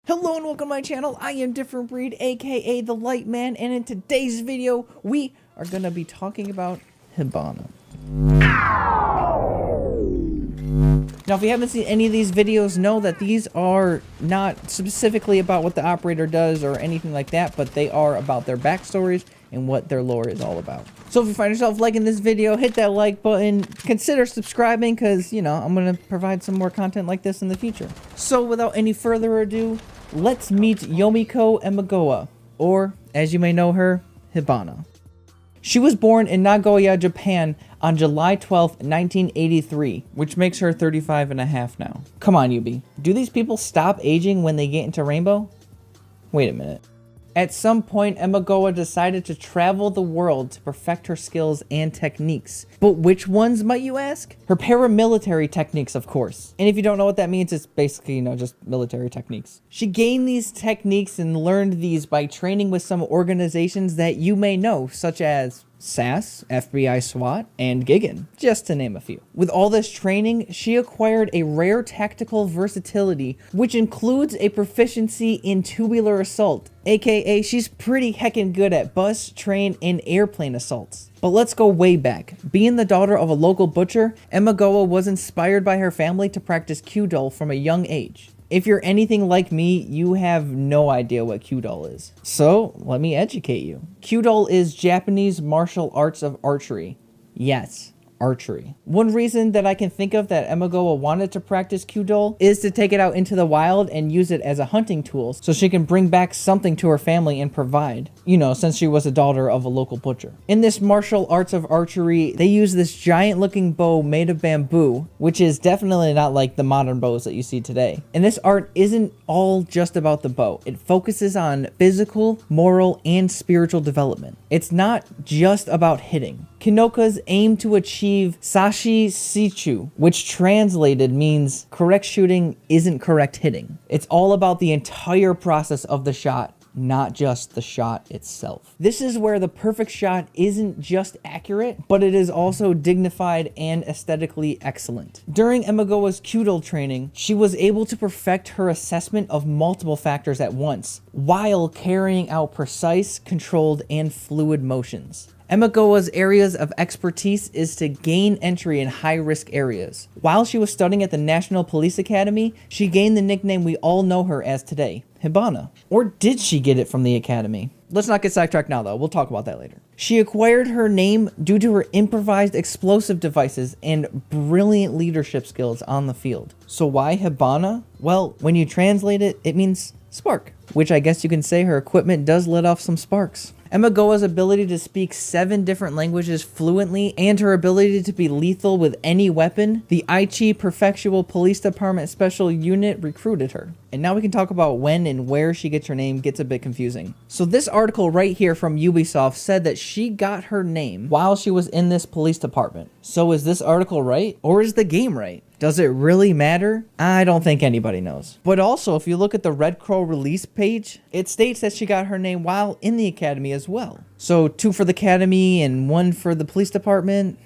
Hello and welcome to my channel. I am Different Breed, aka the Light Man, and in today's video, we are going to be talking about Hibana. Now, if you haven't seen any of these videos, know that these are not specifically about what the operator does or anything like that, but they are about their backstories and what their lore is all about. So if you find yourself liking this video, hit that like button, consider subscribing, because, you know, I'm going to provide some more content like this in the future. So without any further ado, let's meet Yomiko Emigoa, or, as you may know her, Hibana. She was born in Nagoya, Japan on July 12th, 1983, which makes her 35 and a half now. Come on, Yubi. Do these people stop aging when they get into Rainbow? Wait a minute. At some point, Emigoa decided to travel the world to perfect her skills and techniques. But which ones, might you ask? Her paramilitary techniques, of course. And if you don't know what that means, it's basically, you know, just military techniques. She gained these techniques and learned these by training with some organizations that you may know, such as SAS, FBI SWAT, and Gigan, just to name a few. With all this training, she acquired a rare tactical versatility, which includes a proficiency in tubular assault, aka she's pretty heckin' good at bus, train, and airplane assaults. But let's go way back. Being the daughter of a local butcher, Emigoa was inspired by her family to practice Kyudo from a young age. If you're anything like me, you have no idea what Kyudo is. So, let me educate you. Kyudo is Japanese martial arts of archery. Yes, archery. One reason that I can think of that Emigoa wanted to practice Kyudo is to take it out into the wild and use it as a hunting tool so she can bring back something to her family and provide, you know, since she was a daughter of a local butcher. In this martial arts of archery, they use this giant looking bow made of bamboo, which is definitely not like the modern bows that you see today. And this art isn't all just about the bow. It focuses on physical, moral, and spiritual development. It's not just about hitting. Kinokas aim to achieve Sashi Sichu, which translated means correct shooting isn't correct hitting. It's all about the entire process of the shot, not just the shot itself. This is where the perfect shot isn't just accurate, but it is also dignified and aesthetically excellent. During Emigoa's Kyudo training, she was able to perfect her assessment of multiple factors at once, while carrying out precise, controlled, and fluid motions. Emigoa's areas of expertise is to gain entry in high-risk areas. While she was studying at the National Police Academy, she gained the nickname we all know her as today, Hibana. Or did she get it from the academy? Let's not get sidetracked now, though. We'll talk about that later. She acquired her name due to her improvised explosive devices and brilliant leadership skills on the field. So why Hibana? Well, when you translate it, it means spark, which I guess you can say her equipment does let off some sparks. Emigoa's ability to speak 7 different languages fluently and her ability to be lethal with any weapon, the Aichi Prefectural Police Department Special Unit recruited her. And now we can talk about when and where she gets her name gets a bit confusing. So this article right here from Ubisoft said that she got her name while she was in this police department. So is this article right? Or is the game right? Does it really matter? I don't think anybody knows. But also, if you look at the Red Crow release page, it states that she got her name while in the academy as well. So 2 for the academy and 1 for the police department.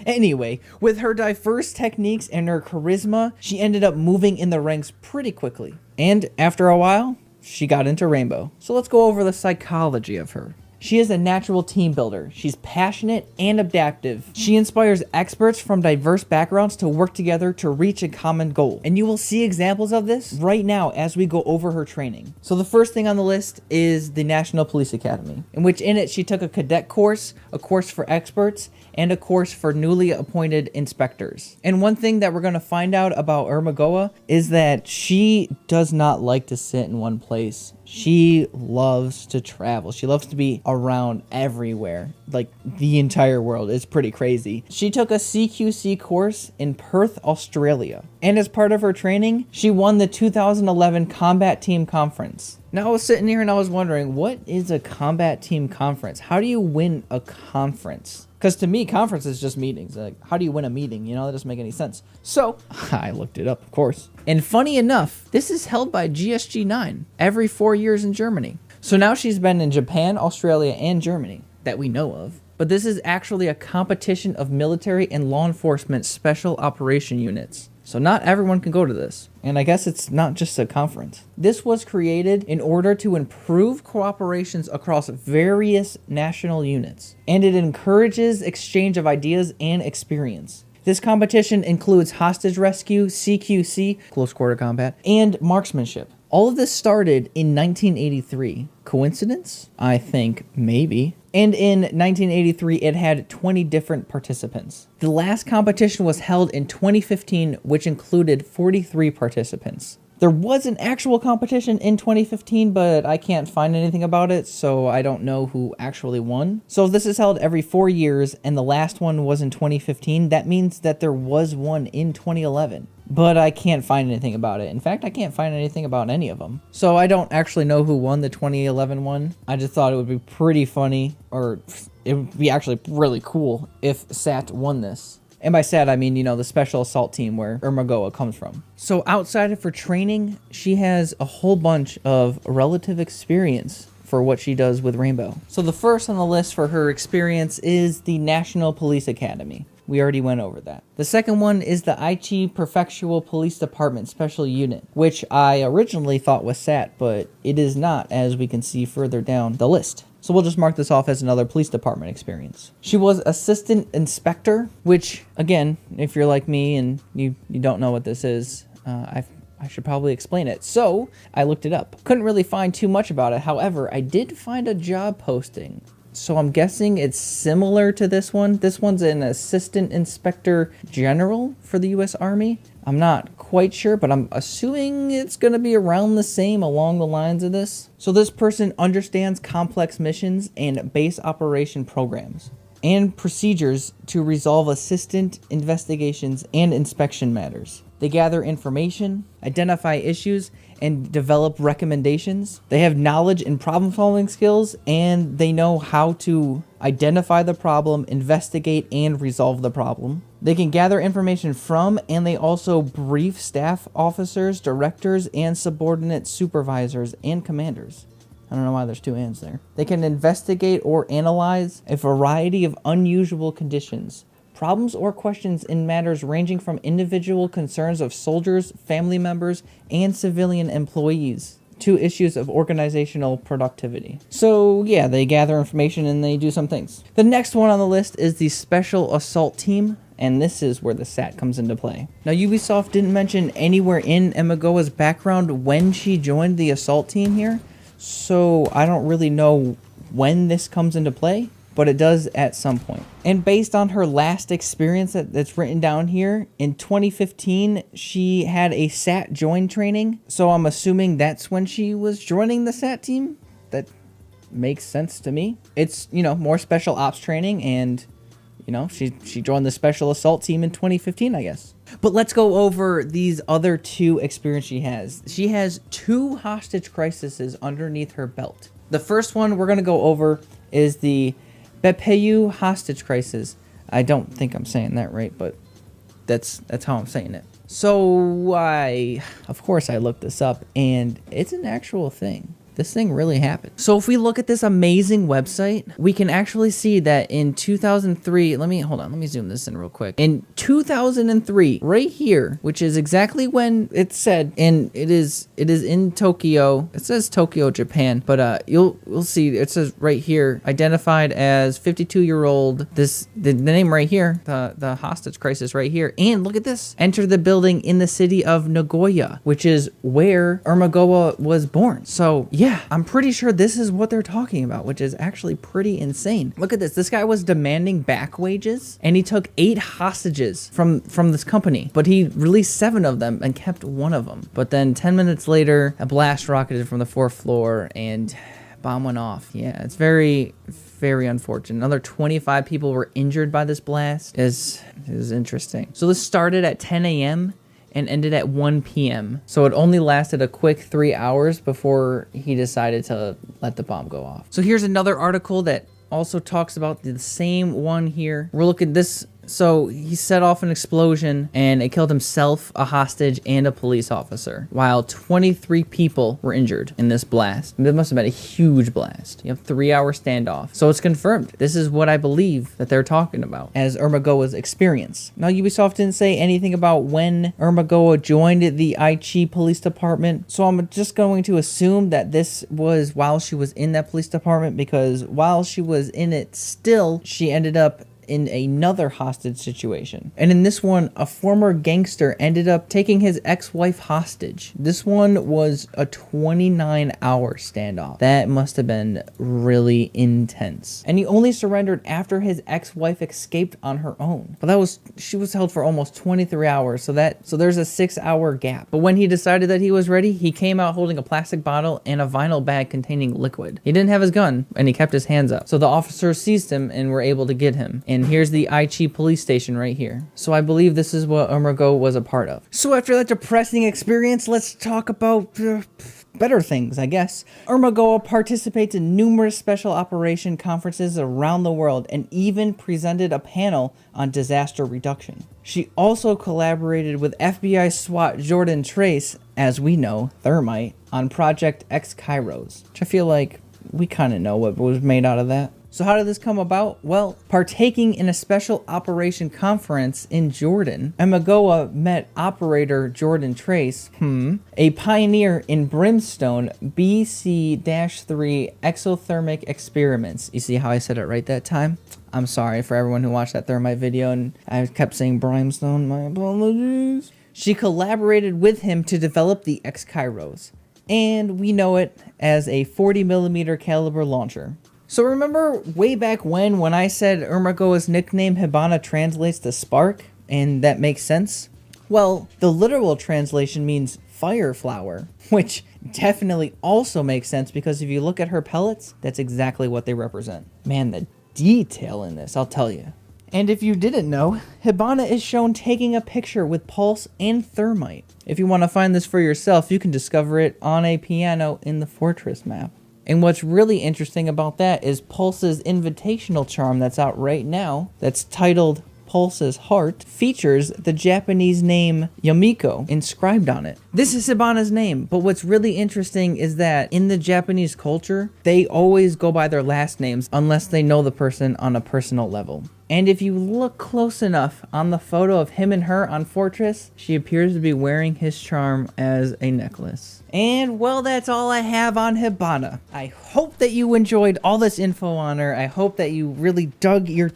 Anyway, with her diverse techniques and her charisma, she ended up moving in the ranks pretty quickly. And after a while, she got into Rainbow. So let's go over the psychology of her. She is a natural team builder. She's passionate and adaptive. She inspires experts from diverse backgrounds to work together to reach a common goal. And you will see examples of this right now as we go over her training. So the first thing on the list is the National Police Academy, in which in it she took a cadet course, a course for experts, and a course for newly appointed inspectors. And one thing that we're going to find out about Emigoa is that she does not like to sit in one place. She loves to travel. She loves to be around everywhere, like the entire world. It's pretty crazy. She took a CQC course in Perth, Australia. And as part of her training, she won the 2011 Combat Team Conference. Now I was sitting here and I was wondering, what is a combat team conference? How do you win a conference? Because to me, conference is just meetings. Like, how do you win a meeting? You know, that doesn't make any sense. So I looked it up, of course. And funny enough, this is held by GSG-9 every 4 years in Germany. So now she's been in Japan, Australia, and Germany that we know of. But this is actually a competition of military and law enforcement special operation units. So not everyone can go to this. And I guess it's not just a conference. This was created in order to improve cooperations across various national units. And it encourages exchange of ideas and experience. This competition includes hostage rescue, CQC, close quarter combat, and marksmanship. All of this started in 1983. Coincidence? I think maybe. And in 1983, it had 20 different participants. The last competition was held in 2015, which included 43 participants. There was an actual competition in 2015, but I can't find anything about it, so I don't know who actually won. So if this is held every 4 years, and the last one was in 2015, that means that there was one in 2011. But I can't find anything about it. In fact, I can't find anything about any of them. So I don't actually know who won the 2011 one. I just thought it would be pretty funny, or it would be actually really cool if SAT won this. And by SAT, I mean, you know, the special assault team where Ermagoa comes from. So outside of her training, she has a whole bunch of relative experience for what she does with Rainbow. So the first on the list for her experience is the National Police Academy. We already went over that. The second one is the Aichi Prefectural Police Department Special Unit, which I originally thought was SAT, but it is not, as we can see further down the list. So we'll just mark this off as another police department experience. She was assistant inspector, which, again, if you're like me and you don't know what this is, I should probably explain it. So I looked it up. Couldn't really find too much about it. However, I did find a job posting. So I'm guessing it's similar to this one. This one's an assistant inspector general for the U.S. Army. I'm not quite sure, but I'm assuming it's going to be around the same along the lines of this. So this person understands complex missions and base operation programs and procedures to resolve assistant investigations and inspection matters. They gather information, identify issues, and develop recommendations. They have knowledge and problem-solving skills, and they know how to identify the problem, investigate, and resolve the problem. They can gather information from, and they also brief staff officers, directors, and subordinate supervisors and commanders. I don't know why there's two ands there. They can investigate or analyze a variety of unusual conditions, problems or questions in matters ranging from individual concerns of soldiers, family members, and civilian employees to issues of organizational productivity. So yeah, they gather information and they do some things. The next one on the list is the Special Assault Team, and this is where the SAT comes into play. Now, Ubisoft didn't mention anywhere in Ermagoa's background when she joined the assault team here, so I don't really know when this comes into play, but it does at some point. And based on her last experience that's written down here, in 2015, she had a SAT join training. So I'm assuming that's when she was joining the SAT team. That makes sense to me. It's, you know, more special ops training, and, you know, she joined the special assault team in 2015, I guess. But let's go over these other two experiences she has. She has 2 hostage crises underneath her belt. The first one we're going to go over is the Bepeyu hostage crisis. I don't think I'm saying that right, but that's how I'm saying it. So of course I looked this up, and it's an actual thing. This thing really happened. So if we look at this amazing website, we can actually see that in 2003, let me zoom this in real quick. In 2003, right here, which is exactly when it said, and it is in Tokyo. It says Tokyo, Japan, but you'll see it says right here, identified as 52-year-old. The name right here, the hostage crisis right here. And look at this. Enter the building in the city of Nagoya, which is where Ermagoa was born. So yeah, I'm pretty sure this is what they're talking about, which is actually pretty insane. Look at this. This guy was demanding back wages, and he took 8 hostages from this company, but he released 7 of them and kept 1 of them. But then 10 minutes later, a blast rocketed from the 4th floor and bomb went off. Yeah, it's very, very unfortunate. Another 25 people were injured by this blast. Is interesting. So this started at 10 a.m. and ended at 1 p.m. So it only lasted a quick 3 hours before he decided to let the bomb go off. So here's another article that also talks about the same one here. We're looking, this So he set off an explosion and it killed himself, a hostage, and a police officer, while 23 people were injured in this blast. It must have been a huge blast. You have 3-hour standoff. So it's confirmed. This is what I believe that they're talking about as Ermagoa's experience. Now, Ubisoft didn't say anything about when Ermagoa joined the Aichi Police Department, so I'm just going to assume that this was while she was in that police department, because while she was in it still, she ended up in another hostage situation. And in this one, a former gangster ended up taking his ex-wife hostage. This one was a 29-hour standoff. That must have been really intense. And he only surrendered after his ex-wife escaped on her own. But she was held for almost 23 hours, so there's a 6-hour gap. But when he decided that he was ready, he came out holding a plastic bottle and a vinyl bag containing liquid. He didn't have his gun, and he kept his hands up. So the officers seized him and were able to get him. And here's the Aichi police station right here. So I believe this is what Ermagoa was a part of. So after that depressing experience, let's talk about better things, I guess. Ermagoa participates in numerous special operation conferences around the world and even presented a panel on disaster reduction. She also collaborated with FBI SWAT Jordan Trace, as we know, Thermite, on Project X Kairos, which I feel like we kind of know what was made out of that. So how did this come about? Well, partaking in a special operation conference in Jordan, Ermagoa met operator Jordan Trace, a pioneer in brimstone BC-3 exothermic experiments. You see how I said it right that time? I'm sorry for everyone who watched that Thermite video and I kept saying brimstone. My apologies. She collaborated with him to develop the X Kairos, and we know it as a 40mm caliber launcher. So remember way back when I said Ermagoa's nickname Hibana translates to spark, and that makes sense? Well, the literal translation means fire flower, which definitely also makes sense because if you look at her pellets, that's exactly what they represent. Man, the detail in this, I'll tell you. And if you didn't know, Hibana is shown taking a picture with Pulse and Thermite. If you want to find this for yourself, you can discover it on a piano in the Fortress map. And what's really interesting about that is Pulse's invitational charm that's out right now, that's titled Pulse's Heart, features the Japanese name Yamiko inscribed on it. This is Hibana's name, but what's really interesting is that in the Japanese culture, they always go by their last names unless they know the person on a personal level. And if you look close enough on the photo of him and her on Fortress, she appears to be wearing his charm as a necklace. And well, that's all I have on Hibana. I hope that you enjoyed all this info on her. I hope that you really dug your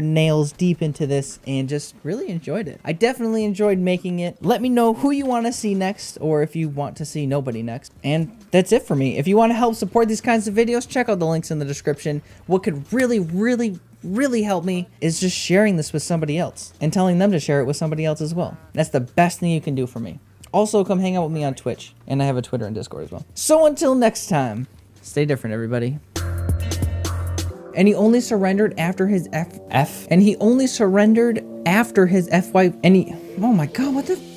nails deep into this and just really enjoyed it. I definitely enjoyed making it. Let me know who you want to see next, or if you want to see nobody next. And that's it for me. If you want to help support these kinds of videos, check out the links in the description. What could really help me is just sharing this with somebody else and telling them to share it with somebody else as well. That's the best thing you can do for me. Also, come hang out with me on Twitch, and I have a Twitter and Discord as well. So until next time, stay different, everybody. And he only surrendered after his oh my god, what the